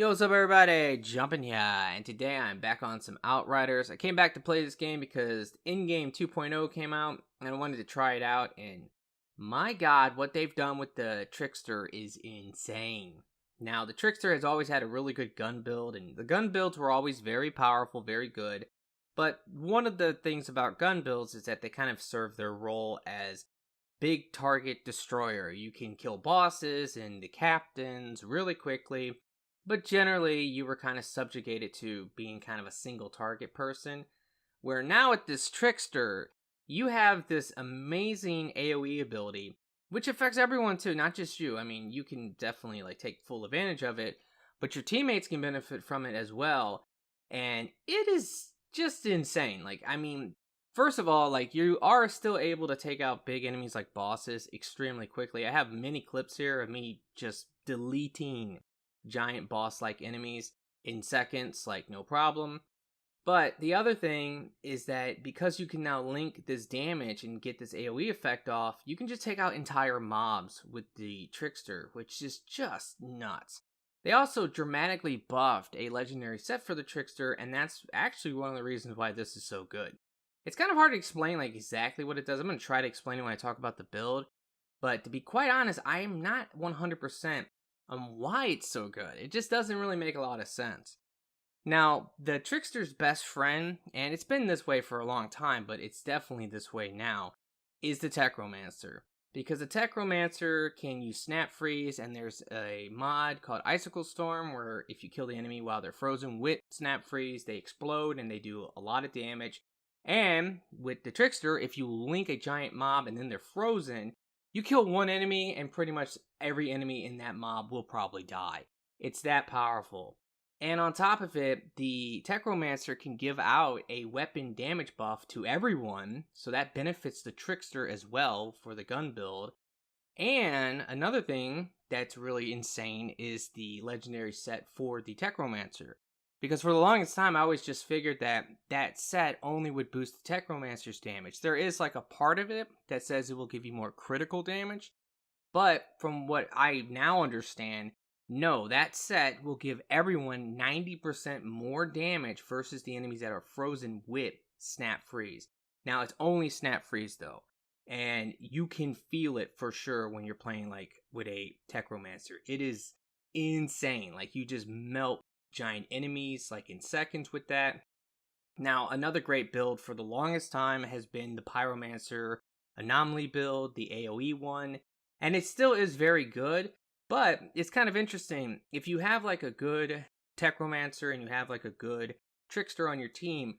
Yo, what's up everybody? Jumpin' here, and today I'm back on some Outriders. I came back to play this game because ENDGAME 2.0 came out, and I wanted to try it out, and my god, what they've done with the Trickster is insane. Now, the Trickster has always had a really good gun build, and the gun builds were always very powerful, very good, but one of the things about gun builds is that they kind of serve their role as big target destroyer. You can kill bosses and the captains really quickly, but generally, you were kind of subjugated to being kind of a single target person. Where now with this Trickster, you have this amazing AoE ability, which affects everyone too, not just you. I mean, you can definitely take full advantage of it, but your teammates can benefit from it as well. And it is just insane. First of all, you are still able to take out big enemies like bosses extremely quickly. I have many clips here of me just deleting giant boss-like enemies in seconds, no problem. But the other thing is that because you can now link this damage and get this AoE effect off, you can just take out entire mobs with the Trickster, which is just nuts. They also dramatically buffed a legendary set for the Trickster, and that's actually one of the reasons why this is so good. It's kind of hard to explain exactly what it does. I'm going to try to explain it when I talk about the build, but to be quite honest, I am not 100% on why it's so good. It just doesn't really make a lot of sense. Now, the Trickster's best friend, and it's been this way for a long time, but it's definitely this way now, is the Technomancer. Because the Technomancer can use Snap Freeze, and there's a mod called Icicle Storm, where if you kill the enemy while they're frozen with Snap Freeze, they explode and they do a lot of damage. And with the Trickster, if you link a giant mob and then they're frozen, you kill one enemy and pretty much every enemy in that mob will probably die. It's that powerful. And on top of it, the Technomancer can give out a weapon damage buff to everyone, so that benefits the Trickster as well for the gun build. And another thing that's really insane is the legendary set for the Technomancer. Because for the longest time, I always just figured that that set only would boost the Technomancer's damage. There is a part of it that says it will give you more critical damage. But from what I now understand, no, that set will give everyone 90% more damage versus the enemies that are frozen with Snap Freeze. Now, it's only Snap Freeze though. And you can feel it for sure when you're playing with a Technomancer. It is insane. You just melt giant enemies in seconds with that. Now, another great build for the longest time has been the Pyromancer anomaly build, the AoE one, and it still is very good, but it's kind of interesting. If you have a good Technomancer and you have a good Trickster on your team,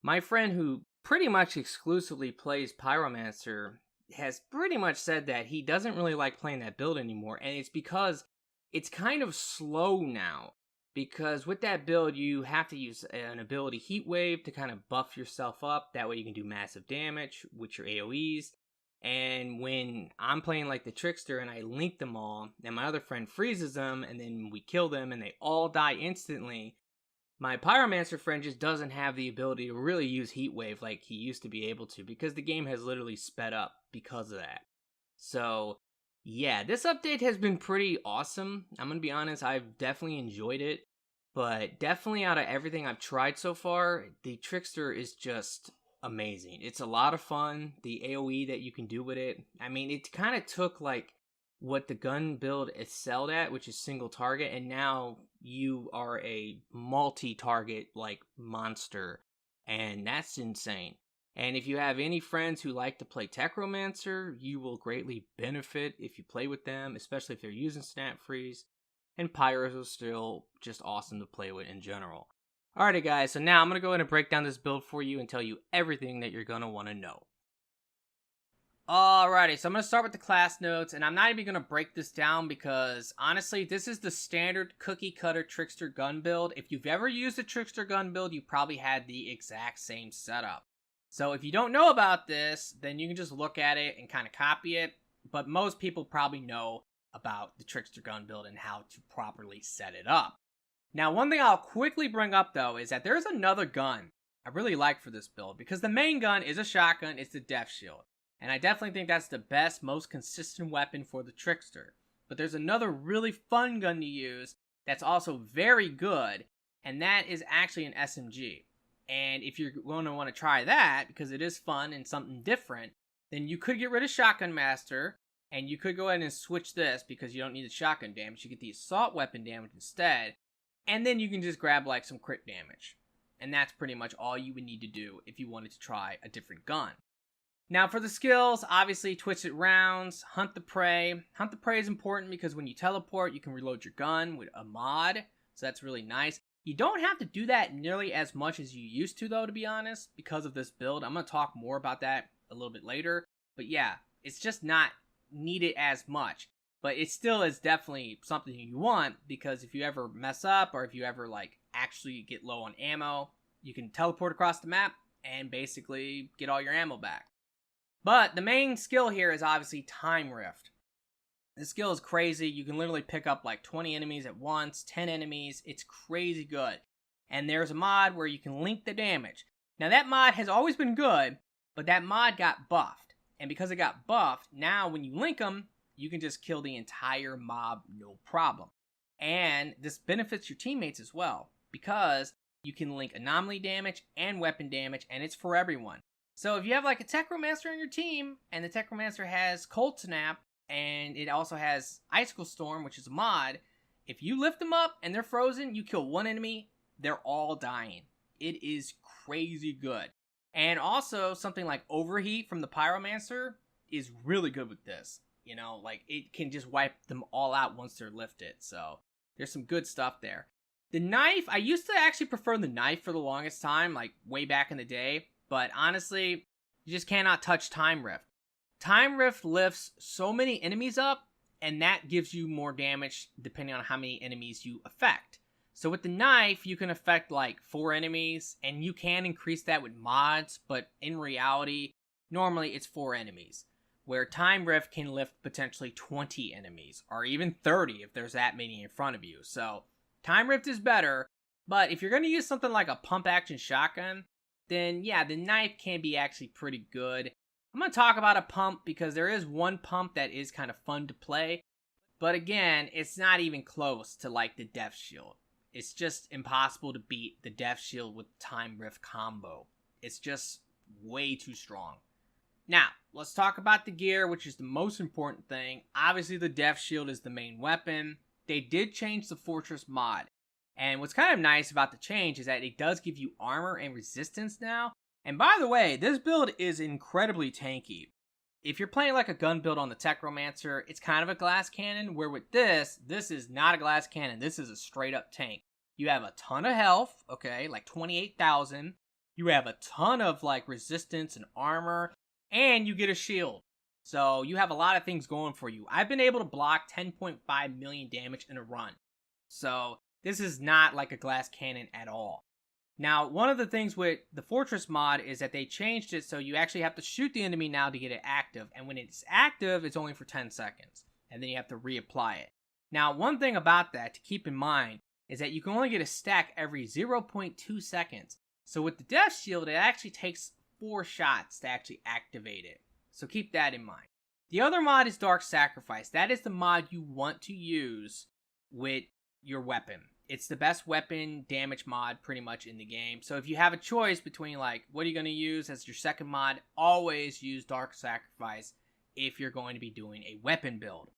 my friend who pretty much exclusively plays Pyromancer has pretty much said that he doesn't really like playing that build anymore, and it's because it's kind of slow now. Because with that build, you have to use an ability Heat Wave to kind of buff yourself up. That way you can do massive damage with your AoEs. And when I'm playing the Trickster and I link them all, and my other friend freezes them, and then we kill them and they all die instantly, my Pyromancer friend just doesn't have the ability to really use Heat Wave like he used to be able to, because the game has literally sped up because of that. So yeah, this update has been pretty awesome. I'm going to be honest, I've definitely enjoyed it. But definitely out of everything I've tried so far, the Trickster is just amazing. It's a lot of fun. The AoE that you can do with it. I mean, it kind of took what the gun build excelled at, which is single target, and now you are a multi-target monster. And that's insane. And if you have any friends who like to play Technomancer, you will greatly benefit if you play with them, especially if they're using Snap Freeze. And Pyros are still just awesome to play with in general. Alrighty guys, so now I'm going to go ahead and break down this build for you and tell you everything that you're going to want to know. Alrighty, so I'm going to start with the class notes, and I'm not even going to break this down because, honestly, this is the standard cookie-cutter Trickster gun build. If you've ever used a Trickster gun build, you probably had the exact same setup. So if you don't know about this, then you can just look at it and kind of copy it, but most people probably know about the Trickster gun build and how to properly set it up. Now, one thing I'll quickly bring up, though, is that there's another gun I really like for this build, because the main gun is a shotgun, it's the Death Shield. And I definitely think that's the best, most consistent weapon for the Trickster. But there's another really fun gun to use, that's also very good, and that is actually an SMG. And if you're going to want to try that, because it is fun and something different, then you could get rid of Shotgun Master, and you could go ahead and switch this, because you don't need the shotgun damage. You get the assault weapon damage instead, and then you can just grab like some crit damage. And that's pretty much all you would need to do if you wanted to try a different gun. Now for the skills, obviously Twisted Rounds, Hunt the Prey. Hunt the Prey is important because when you teleport, you can reload your gun with a mod, so that's really nice. You don't have to do that nearly as much as you used to though, to be honest, because of this build. I'm going to talk more about that a little bit later, but yeah, it's just not needed as much. But it still is definitely something you want, because if you ever mess up, or if you ever like actually get low on ammo, you can teleport across the map and basically get all your ammo back. But the main skill here is obviously Time Rift. This skill is crazy. You can literally pick up like 20 enemies at once, 10 enemies. It's crazy good. And there's a mod where you can link the damage. Now that mod has always been good, but that mod got buffed. And because it got buffed, now when you link them, you can just kill the entire mob no problem. And this benefits your teammates as well, because you can link anomaly damage and weapon damage, and it's for everyone. So if you have like a Technomancer on your team, and the Technomancer has Cold Snap, and it also has Icicle Storm, which is a mod, if you lift them up and they're frozen, you kill one enemy, they're all dying. It is crazy good. And also something like Overheat from the Pyromancer is really good with this. You know, like it can just wipe them all out once they're lifted. So there's some good stuff there. The knife, I used to actually prefer the knife for the longest time, like way back in the day. But honestly, you just cannot touch Time Rift. Time Rift lifts so many enemies up, and that gives you more damage depending on how many enemies you affect. So with the knife, you can affect like 4 enemies, and you can increase that with mods, but in reality, normally it's 4 enemies. Where Time Rift can lift potentially 20 enemies, or even 30 if there's that many in front of you. So Time Rift is better, but if you're going to use something like a pump action shotgun, then yeah, the knife can be actually pretty good. I'm going to talk about a pump because there is one pump that is kind of fun to play. But again, it's not even close to like the Death Shield. It's just impossible to beat the Death Shield with Time Rift combo. It's just way too strong. Now, let's talk about the gear, which is the most important thing. Obviously, the Death Shield is the main weapon. They did change the Fortress mod. And what's kind of nice about the change is that it does give you armor and resistance now. And by the way, this build is incredibly tanky. If you're playing like a gun build on the Technomancer, it's kind of a glass cannon, where with this is not a glass cannon. This is a straight up tank. You have a ton of health, okay, like 28,000. You have a ton of like resistance and armor, and you get a shield. So you have a lot of things going for you. I've been able to block 10.5 million damage in a run. So this is not like a glass cannon at all. Now, one of the things with the Fortress mod is that they changed it so you actually have to shoot the enemy now to get it active. And when it's active, it's only for 10 seconds. And then you have to reapply it. Now, one thing about that to keep in mind is that you can only get a stack every 0.2 seconds. So with the Death Shield, it actually takes 4 shots to actually activate it. So keep that in mind. The other mod is Dark Sacrifice. That is the mod you want to use with your weapon. It's the best weapon damage mod pretty much in the game. So if you have a choice between like, what are you going to use as your second mod, always use Dark Sacrifice if you're going to be doing a weapon build.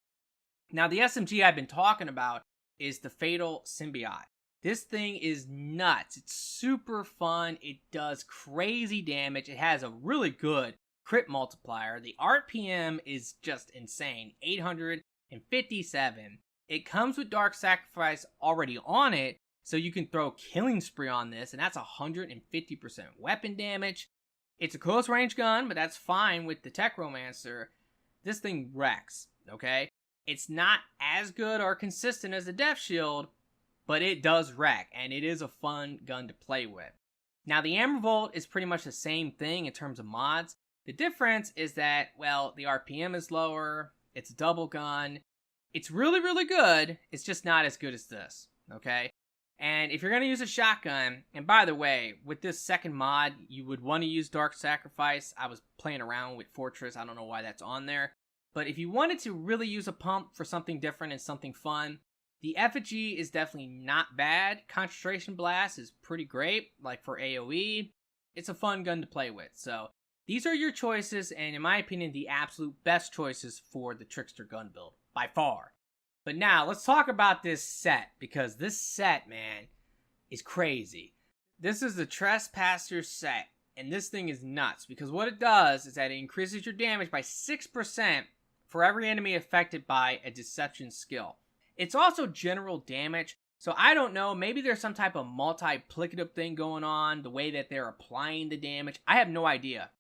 Now the SMG I've been talking about is the Fatal Symbiote. This thing is nuts. It's super fun. It does crazy damage. It has a really good crit multiplier. The RPM is just insane. 857. It comes with Dark Sacrifice already on it, so you can throw Killing Spree on this, and that's 150% weapon damage. It's a close range gun, but that's fine with the Technomancer. This thing wrecks, okay? It's not as good or consistent as the Death Shield, but it does wreck, and it is a fun gun to play with. Now, the Amber Volt is pretty much the same thing in terms of mods. The difference is that, well, the RPM is lower, it's a double gun. It's really, really good. It's just not as good as this, okay? And if you're going to use a shotgun, and by the way, with this second mod, you would want to use Dark Sacrifice. I was playing around with Fortress. I don't know why that's on there. But if you wanted to really use a pump for something different and something fun, The effigy is definitely not bad. Concentration Blast is pretty great, like for AoE. It's a fun gun to play with. So these are your choices, and in my opinion, the absolute best choices for the Trickster gun build, by far. But now, let's talk about this set, because this set, man, is crazy. This is the Trespasser set, and this thing is nuts, because what it does is that it increases your damage by 6% for every enemy affected by a deception skill. It's also general damage, so I don't know, maybe there's some type of multiplicative thing going on, the way that they're applying the damage. I have no idea.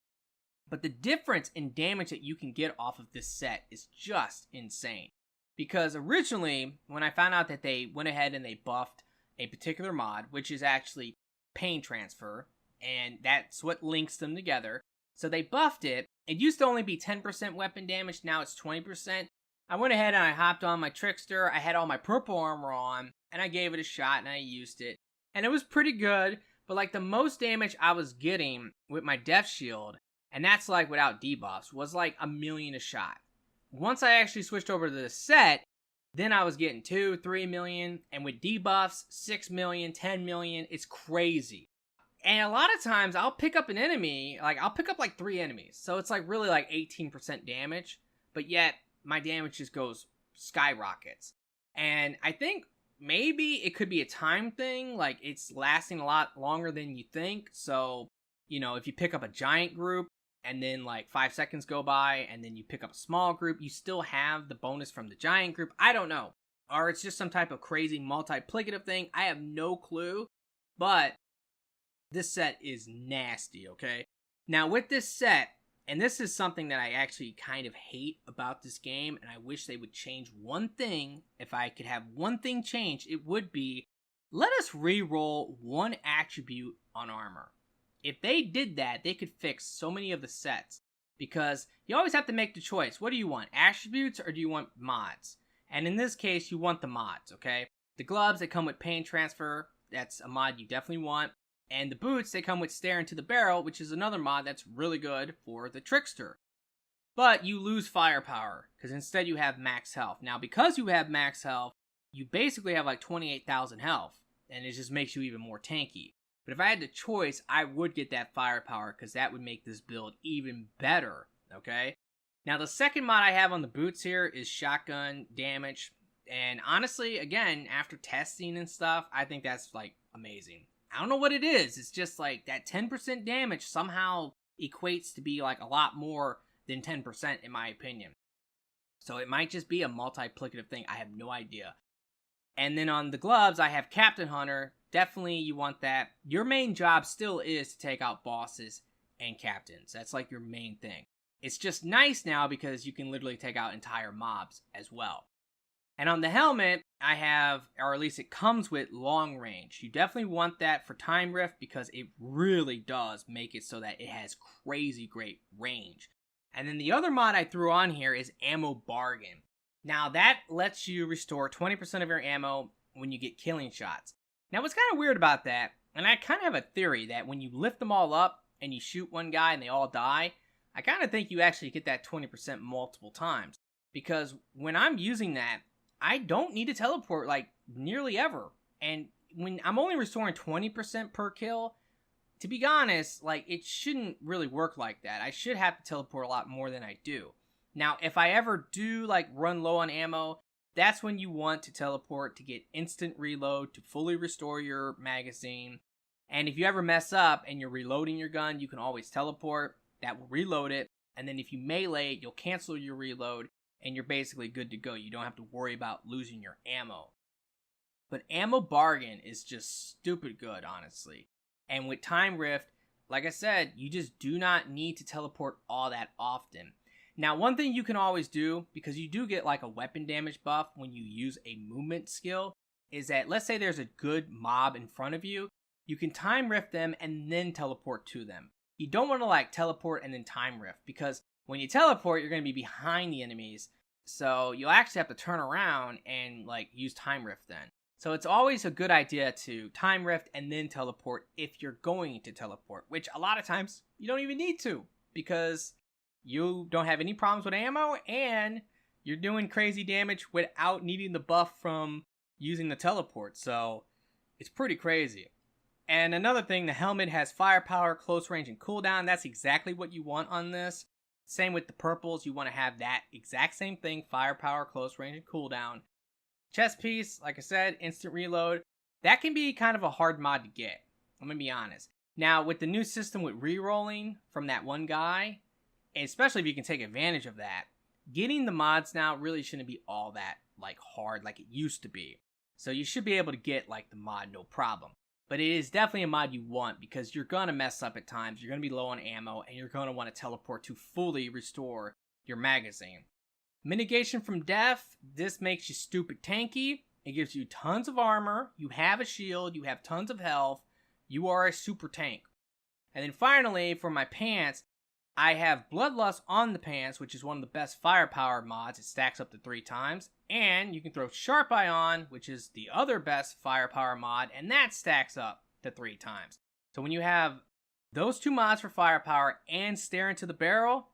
But the difference in damage that you can get off of this set is just insane. Because originally, when I found out that they went ahead and they buffed a particular mod, which is actually Pain Transfer, and that's what links them together. So they buffed it. It used to only be 10% weapon damage, now it's 20%. I went ahead and I hopped on my Trickster, I had all my purple armor on, and I gave it a shot and I used it. And it was pretty good, but like the most damage I was getting with my Death Shield, and that's like without debuffs, was like 1 million a shot. Once I actually switched over to the set, then I was getting 2, 3 million, and with debuffs, 6 million, 10 million, it's crazy. And a lot of times I'll pick up an enemy, like I'll pick up like 3 enemies, so it's like really like 18% damage, but yet my damage just goes skyrockets. And I think maybe it could be a time thing, like it's lasting a lot longer than you think. So, you know, if you pick up a giant group and then like 5 seconds go by and then you pick up a small group, you still have the bonus from the giant group. I don't know. Or it's just some type of crazy multiplicative thing. I have no clue. But this set is nasty, okay? Now with this set, and this is something that I actually kind of hate about this game, and I wish they would change one thing. If I could have one thing change, it would be, let us re-roll one attribute on armor. If they did that, they could fix so many of the sets. Because you always have to make the choice. What do you want, attributes or do you want mods? And in this case, you want the mods, okay? The gloves, they come with Pain Transfer. That's a mod you definitely want. And the boots, they come with Stare into the Barrel, which is another mod that's really good for the Trickster. But you lose firepower, because instead you have max health. Now, because you have max health, you basically have like 28,000 health, and it just makes you even more tanky. But if I had the choice, I would get that firepower, because that would make this build even better, okay? Now, the second mod I have on the boots here is shotgun damage. And honestly, again, after testing and stuff, I think that's like amazing. I don't know what it is. It's just like that 10% damage somehow equates to be like a lot more than 10% in my opinion. So it might just be a multiplicative thing. I have no idea. And then on the gloves, I have Captain Hunter. Definitely you want that. Your main job still is to take out bosses and captains. That's like your main thing. It's just nice now because you can literally take out entire mobs as well. And on the helmet, I have, or at least it comes with, long range. You definitely want that for Time Rift because it really does make it so that it has crazy great range. And then the other mod I threw on here is Ammo Bargain. Now that lets you restore 20% of your ammo when you get killing shots. Now what's kind of weird about that, and I kind of have a theory that when you lift them all up and you shoot one guy and they all die, I kind of think you actually get that 20% multiple times. Because when I'm using that, I don't need to teleport like nearly ever. And when I'm only restoring 20% per kill, to be honest, like it shouldn't really work like that. I should have to teleport a lot more than I do. Now, if I ever do like run low on ammo, that's when you want to teleport to get instant reload to fully restore your magazine. And if you ever mess up and you're reloading your gun, you can always teleport. That will reload it. And then if you melee it, you'll cancel your reload. And you're basically good to go. You don't have to worry about losing your ammo. But Ammo Bargain is just stupid good, honestly. And with Time Rift, like I said, you just do not need to teleport all that often. Now, one thing you can always do, because you do get like a weapon damage buff when you use a movement skill, is that let's say there's a good mob in front of you, you can Time Rift them and then teleport to them. You don't want to like teleport and then Time Rift, because when you teleport, you're going to be behind the enemies, so you'll actually have to turn around and like use Time Rift then. So it's always a good idea to Time Rift and then teleport if you're going to teleport, which a lot of times you don't even need to because you don't have any problems with ammo and you're doing crazy damage without needing the buff from using the teleport, so it's pretty crazy. And another thing, the helmet has firepower, close range, and cooldown. That's exactly what you want on this. Same with the purples, you want to have that exact same thing, firepower, close range, and cooldown. Chest piece, like I said, instant reload. That can be kind of a hard mod to get, I'm going to be honest. Now, with the new system with rerolling from that one guy, especially if you can take advantage of that, getting the mods now really shouldn't be all that like hard like it used to be. So you should be able to get like the mod no problem. But it is definitely a mod you want because you're going to mess up at times. You're going to be low on ammo and you're going to want to teleport to fully restore your magazine. Mitigation from death. This makes you stupid tanky. It gives you tons of armor. You have a shield. You have tons of health. You are a super tank. And then finally, for my pants, I have Bloodlust on the pants, which is one of the best firepower mods. It stacks up to 3 times. And you can throw Sharp Eye on, which is the other best firepower mod, and that stacks up to 3 times. So when you have those 2 mods for firepower and Stare into the Barrel,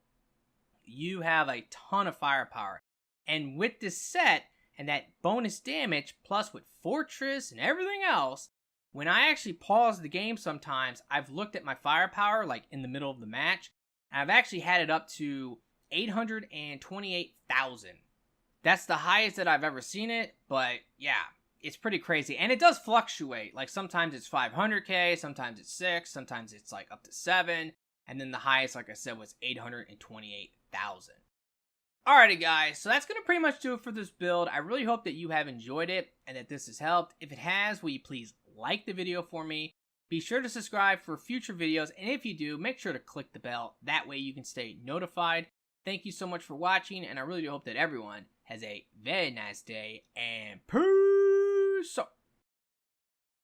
you have a ton of firepower. And with this set, and that bonus damage, plus with Fortress and everything else, when I actually pause the game sometimes, I've looked at my firepower, like in the middle of the match, and I've actually had it up to 828,000. That's the highest that I've ever seen it, but yeah, it's pretty crazy. And it does fluctuate. Like sometimes it's 500k, sometimes it's 6, sometimes it's like up to 7, and then the highest, like I said, was 828,000. Alrighty guys, so that's going to pretty much do it for this build. I really hope that you have enjoyed it and that this has helped. If it has, will you please like the video for me? Be sure to subscribe for future videos, and if you do, make sure to click the bell. That way you can stay notified. Thank you so much for watching, and I really do hope that everyone has a very nice day, and peace out.